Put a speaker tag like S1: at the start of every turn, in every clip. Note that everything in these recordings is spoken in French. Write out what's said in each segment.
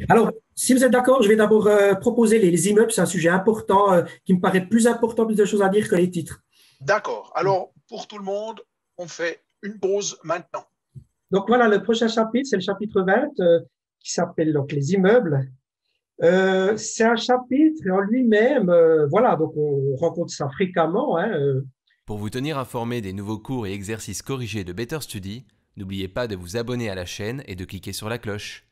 S1: Alors, si vous êtes d'accord, je vais d'abord proposer les immeubles. C'est un sujet important qui me paraît plus important, plus de choses à dire que les titres.
S2: D'accord. Alors, pour tout le monde, on fait une pause maintenant.
S1: Donc voilà, le prochain chapitre, c'est le chapitre 20 qui s'appelle donc les immeubles. C'est un chapitre en lui-même, voilà, donc on rencontre ça fréquemment, hein,
S3: Pour vous tenir informé des nouveaux cours et exercices corrigés de Better Study, n'oubliez pas de vous abonner à la chaîne et de cliquer sur la cloche.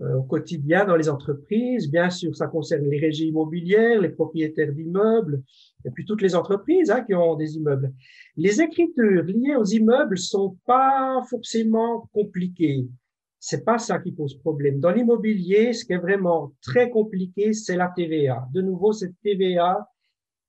S1: au quotidien dans les entreprises. Bien sûr, ça concerne les régies immobilières, les propriétaires d'immeubles, et puis toutes les entreprises hein, qui ont des immeubles. Les écritures liées aux immeubles sont pas forcément compliquées. C'est pas ça qui pose problème. Dans l'immobilier, ce qui est vraiment très compliqué, c'est la TVA. De nouveau, cette TVA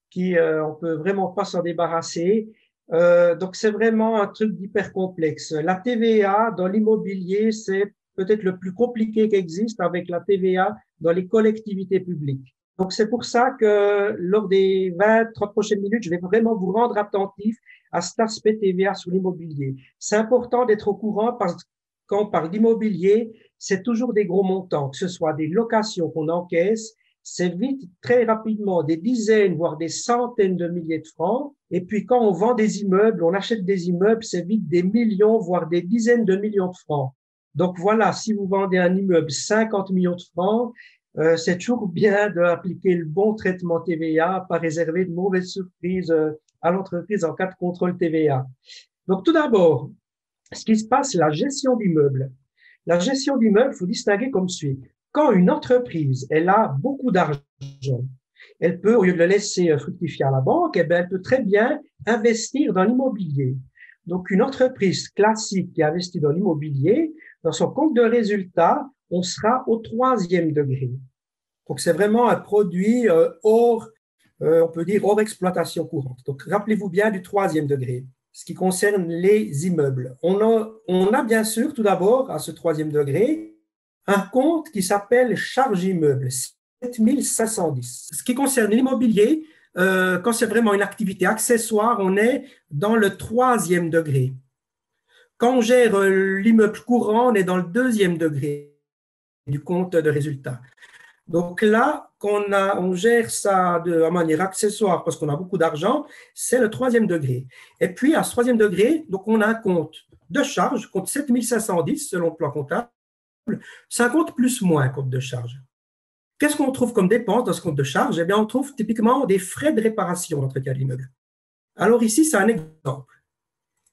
S1: qui, on peut vraiment pas s'en débarrasser. Donc, c'est vraiment un truc d'hyper complexe. La TVA dans l'immobilier, c'est peut-être le plus compliqué qui existe avec la TVA dans les collectivités publiques. Donc, c'est pour ça que lors des 20, 30 prochaines minutes, je vais vraiment vous rendre attentif à cet aspect TVA sur l'immobilier. C'est important d'être au courant parce que quand on parle d'immobilier, c'est toujours des gros montants, que ce soit des locations qu'on encaisse, c'est vite, très rapidement, des dizaines, voire des centaines de milliers de francs. Et puis, quand on vend des immeubles, on achète des immeubles, c'est vite des millions, voire des dizaines de millions de francs. Donc voilà, si vous vendez un immeuble 50 millions de francs, c'est toujours bien d'appliquer le bon traitement TVA, pas réserver de mauvaises surprises à l'entreprise en cas de contrôle TVA. Donc tout d'abord, ce qui se passe, la gestion d'immeubles. La gestion d'immeubles, il faut distinguer comme suit. Quand une entreprise, elle a beaucoup d'argent, elle peut, au lieu de le laisser fructifier à la banque, eh bien, elle peut très bien investir dans l'immobilier. Donc, une entreprise classique qui investit dans l'immobilier, dans son compte de résultat, on sera au troisième degré. Donc, c'est vraiment un produit hors, on peut dire, hors exploitation courante. Donc, rappelez-vous bien du troisième degré, ce qui concerne les immeubles. On a bien sûr, tout d'abord, à ce troisième degré, un compte qui s'appelle charge immeuble, 7510. Ce qui concerne l'immobilier, quand c'est vraiment une activité accessoire, on est dans le troisième degré. Quand on gère l'immeuble courant, on est dans le deuxième degré du compte de résultat. Donc là, on gère ça de manière accessoire parce qu'on a beaucoup d'argent, c'est le troisième degré. Et puis, à ce troisième degré, donc on a un compte de charge, compte 7510 selon le plan comptable. C'est un compte plus moins, compte de charge. Qu'est-ce qu'on trouve comme dépense dans ce compte de charge? Eh bien, on trouve typiquement des frais de réparation d'entretien de l'immeuble. Alors ici, c'est un exemple.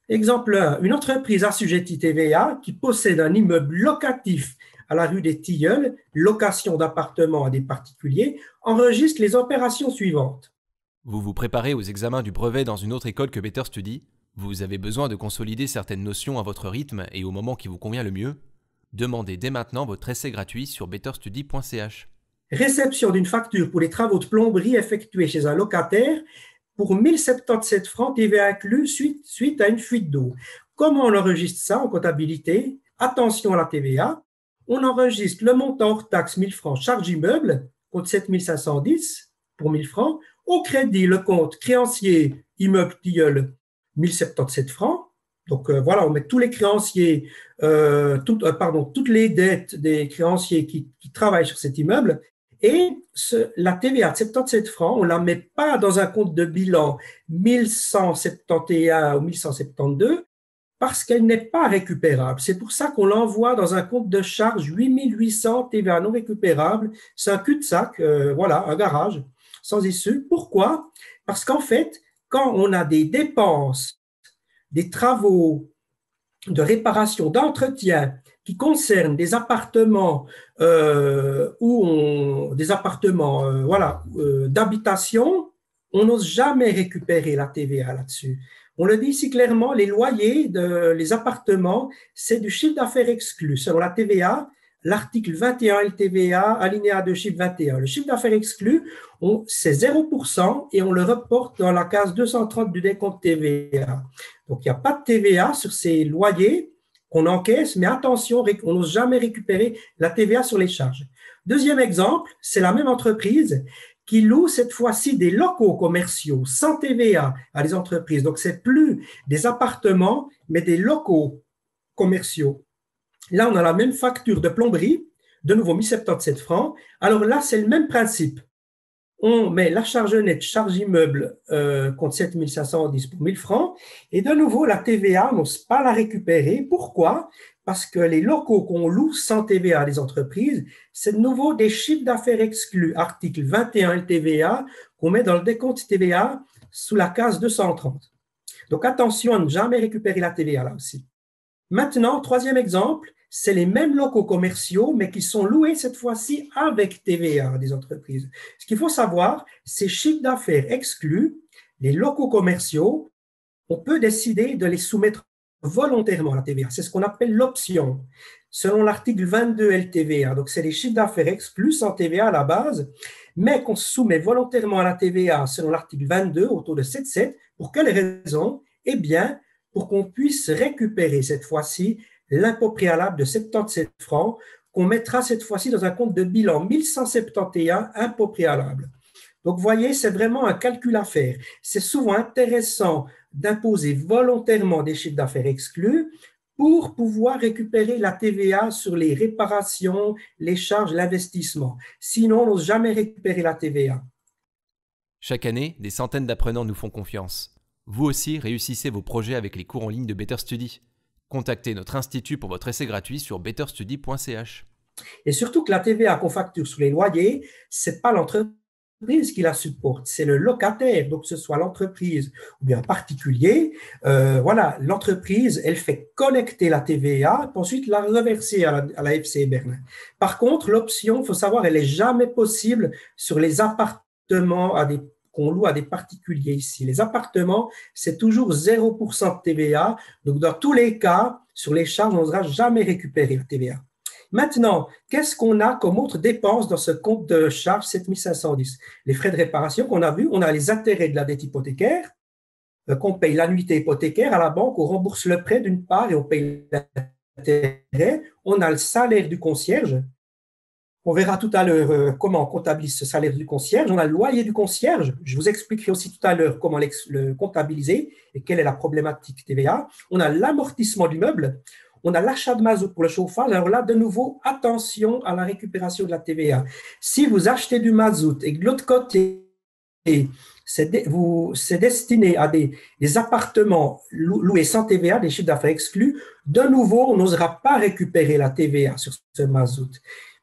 S1: Exemple 1, une entreprise assujettie TVA qui possède un immeuble locatif à la rue des Tilleuls, location d'appartements à des particuliers, enregistre les opérations suivantes.
S3: Vous vous préparez aux examens du brevet dans une autre école que Better Study? Vous avez besoin de consolider certaines notions à votre rythme et au moment qui vous convient le mieux? Demandez dès maintenant votre essai gratuit sur betterstudy.ch.
S1: Réception d'une facture pour les travaux de plomberie effectués chez un locataire pour 1077 francs TVA inclus suite à une fuite d'eau. Comment on enregistre ça en comptabilité? Attention à la TVA. On enregistre le montant hors taxe 1000 francs charge immeuble, compte 7510 pour 1000 francs. Au crédit, le compte créancier immeuble tilleul 1077 francs. Donc voilà, on met tous les créanciers, toutes les dettes des créanciers qui travaillent sur cet immeuble. Et la TVA de 77 francs, on ne la met pas dans un compte de bilan 1171 ou 1172 parce qu'elle n'est pas récupérable. C'est pour ça qu'on l'envoie dans un compte de charge 8800 TVA non récupérable. C'est un cul-de-sac, voilà, un garage sans issue. Pourquoi? Parce qu'en fait, quand on a des dépenses, des travaux de réparation, d'entretien qui concernent des appartements d'habitation, on n'ose jamais récupérer la TVA là-dessus. On le dit ici clairement, les loyers les appartements, c'est du chiffre d'affaires exclu. Selon la TVA, l'article 21 LTVA, alinéa 2, chiffre 21. Le chiffre d'affaires exclu, c'est 0% et on le reporte dans la case 230 du décompte TVA. Donc, il n'y a pas de TVA sur ces loyers qu'on encaisse, mais attention, on n'ose jamais récupérer la TVA sur les charges. Deuxième exemple, c'est la même entreprise qui loue cette fois-ci des locaux commerciaux sans TVA à des entreprises. Donc, c'est plus des appartements, mais des locaux commerciaux. Là, on a la même facture de plomberie, de nouveau 1077 francs. Alors là, c'est le même principe. On met la charge nette, charge immeuble contre 7510 pour 1000 francs. Et de nouveau, la TVA, on n'ose pas la récupérer. Pourquoi? Parce que les locaux qu'on loue sans TVA à des entreprises, c'est de nouveau des chiffres d'affaires exclus, article 21 LTVA, qu'on met dans le décompte TVA sous la case 230. Donc attention à ne jamais récupérer la TVA là aussi. Maintenant, troisième exemple, c'est les mêmes locaux commerciaux, mais qui sont loués cette fois-ci avec TVA des entreprises. Ce qu'il faut savoir, ces chiffres d'affaires exclus, les locaux commerciaux, on peut décider de les soumettre volontairement à la TVA. C'est ce qu'on appelle l'option, selon l'article 22 LTVA. Donc, c'est les chiffres d'affaires exclus sans TVA à la base, mais qu'on soumet volontairement à la TVA selon l'article 22 au taux de 7,7. Pour quelle raison? Eh bien, pour qu'on puisse récupérer cette fois-ci l'impôt préalable de 77 francs qu'on mettra cette fois-ci dans un compte de bilan 1171 impôt préalable. Donc, vous voyez, c'est vraiment un calcul à faire. C'est souvent intéressant d'imposer volontairement des chiffres d'affaires exclus pour pouvoir récupérer la TVA sur les réparations, les charges, l'investissement. Sinon, on n'ose jamais récupérer la TVA.
S3: Chaque année, des centaines d'apprenants nous font confiance. Vous aussi, réussissez vos projets avec les cours en ligne de Better Study. Contactez notre institut pour votre essai gratuit sur betterstudy.ch.
S1: Et surtout que la TVA qu'on facture sur les loyers, ce n'est pas l'entreprise qui la supporte, c'est le locataire, donc que ce soit l'entreprise ou bien un particulier. Voilà, l'entreprise, elle fait collecter la TVA, puis ensuite la reverser à la FC Berlin. Par contre, l'option, il faut savoir, elle n'est jamais possible sur les appartements qu'on loue à des particuliers ici. Les appartements, c'est toujours 0% de TVA. Donc, dans tous les cas, sur les charges, on n'osera jamais récupérer la TVA. Maintenant, qu'est-ce qu'on a comme autre dépense dans ce compte de charge 7510? Les frais de réparation qu'on a vus, on a les intérêts de la dette hypothécaire, qu'on paye l'annuité hypothécaire à la banque, on rembourse le prêt d'une part et on paye l'intérêt. On a le salaire du concierge. On verra tout à l'heure comment on comptabilise ce salaire du concierge. On a le loyer du concierge. Je vous expliquerai aussi tout à l'heure comment le comptabiliser et quelle est la problématique TVA. On a l'amortissement du meuble. On a l'achat de mazout pour le chauffage. Alors là, de nouveau, attention à la récupération de la TVA. Si vous achetez du mazout et que de l'autre côté, c'est destiné à des appartements loués sans TVA, des chiffres d'affaires exclus, de nouveau, on n'osera pas récupérer la TVA sur ce mazout.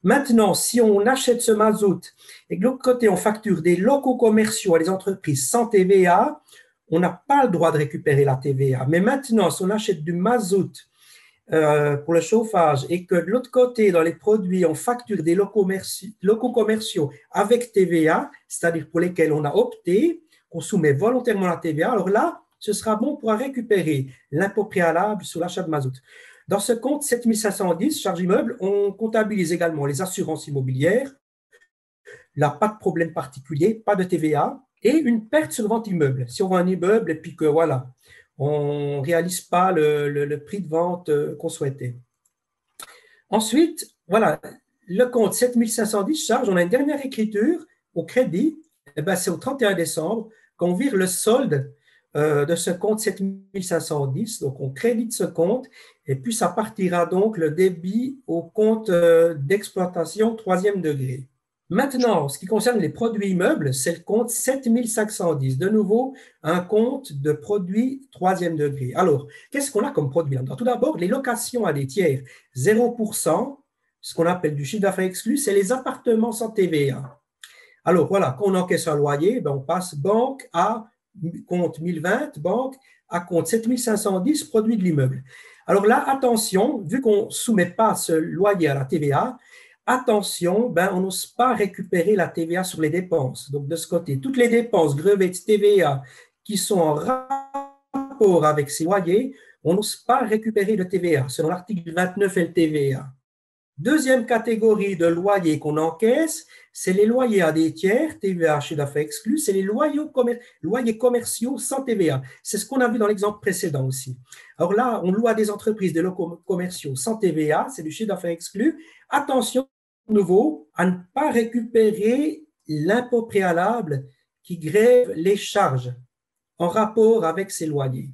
S1: Maintenant, si on achète ce mazout et que de l'autre côté, on facture des locaux commerciaux à des entreprises sans TVA, on n'a pas le droit de récupérer la TVA. Mais maintenant, si on achète du mazout pour le chauffage et que de l'autre côté, dans les produits, on facture des locaux commerciaux avec TVA, c'est-à-dire pour lesquels on a opté, qu'on soumet volontairement la TVA, alors là, ce sera bon pour récupérer l'impôt préalable sur l'achat de mazout. Dans ce compte 7510, charge immeuble, on comptabilise également les assurances immobilières, là, pas de problème particulier, pas de TVA, et une perte sur vente immeuble. Si on vend un immeuble et puis que voilà, on ne réalise pas le prix de vente qu'on souhaitait. Ensuite, voilà, le compte 7510 charge, on a une dernière écriture au crédit, eh ben, c'est au 31 décembre qu'on vire le solde de ce compte 7510, donc on crédite ce compte et puis ça partira donc le débit au compte d'exploitation 3e degré. Maintenant, ce qui concerne les produits immeubles, c'est le compte 7510. De nouveau, un compte de produits 3e degré. Alors, qu'est-ce qu'on a comme produit là-dedans? Tout d'abord, les locations à des tiers, 0%, ce qu'on appelle du chiffre d'affaires exclu, c'est les appartements sans TVA. Alors, voilà, quand on encaisse un loyer, ben, on passe banque à compte 1020, banque à compte 7510, produit de l'immeuble. Alors là, attention, vu qu'on ne soumet pas ce loyer à la TVA, attention, ben, on n'ose pas récupérer la TVA sur les dépenses. Donc, de ce côté, toutes les dépenses grevées de TVA qui sont en rapport avec ces loyers, on n'ose pas récupérer de TVA, selon l'article 29 LTVA. Deuxième catégorie de loyers qu'on encaisse, c'est les loyers à des tiers, TVA, chiffre d'affaires exclu, c'est les loyers commerciaux sans TVA. C'est ce qu'on a vu dans l'exemple précédent aussi. Alors là, on loue à des entreprises des locaux commerciaux sans TVA, c'est du chiffre d'affaires exclu. Attention, de nouveau, à ne pas récupérer l'impôt préalable qui grève les charges en rapport avec ces loyers.